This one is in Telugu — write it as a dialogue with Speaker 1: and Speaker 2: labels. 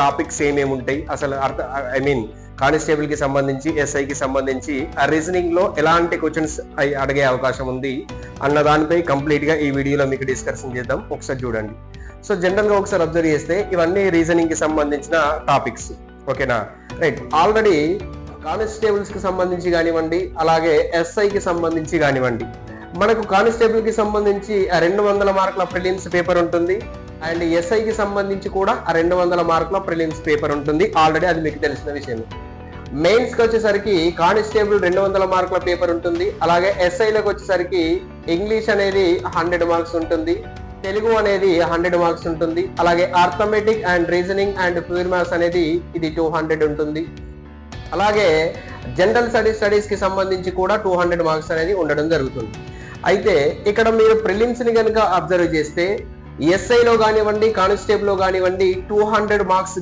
Speaker 1: టాపిక్స్ ఏమేమి ఉంటాయి, అసలు కానిస్టేబుల్ కి సంబంధించి, ఎస్ఐకి సంబంధించి ఆ రీజనింగ్ లో ఎలాంటి క్వశ్చన్స్ అడిగే అవకాశం ఉంది అన్న దానిపై కంప్లీట్ గా ఈ వీడియోలో మీకు డిస్కషన్ చేద్దాం. ఒకసారి చూడండి. సో జనరల్ గా ఒకసారి అబ్జర్వ్ చేస్తే ఇవన్నీ రీజనింగ్ కి సంబంధించిన టాపిక్స్. ఓకేనా, రైట్. ఆల్రెడీ కానిస్టేబుల్స్ కి సంబంధించి కానివ్వండి, అలాగే ఎస్ఐకి సంబంధించి కానివ్వండి, మనకు కానిస్టేబుల్ కి సంబంధించి 200 మార్కుల ప్రిలిమ్స్ పేపర్ ఉంటుంది, అండ్ ఎస్ఐకి సంబంధించి కూడా 200 మార్కుల ప్రిలిమ్స్ పేపర్ ఉంటుంది. ఆల్రెడీ అది మీకు తెలిసిన విషయం. మెయిన్స్ కి వచ్చేసరికి కానిస్టేబుల్ 200 మార్కుల పేపర్ ఉంటుంది, అలాగే ఎస్ఐలకు వచ్చేసరికి ఇంగ్లీష్ అనేది 100 మార్క్స్ ఉంటుంది, తెలుగు అనేది 100 మార్క్స్ ఉంటుంది, అలాగే arithmetic and reasoning and pure maths అనేది ఇది 200 ఉంటుంది. అలాగే జనరల్ స్టడీస్ కి సంబంధించి కూడా 200 మార్క్స్ అనేది ఉండడం జరుగుతుంది. అయితే ఇక్కడ మీరు ప్రిలిమ్స్ ని కనుక అబ్జర్వ్ చేస్తే ఎస్ఐలో కానివ్వండి, కానిస్టేబుల్ లో కానివ్వండి 200 మార్క్స్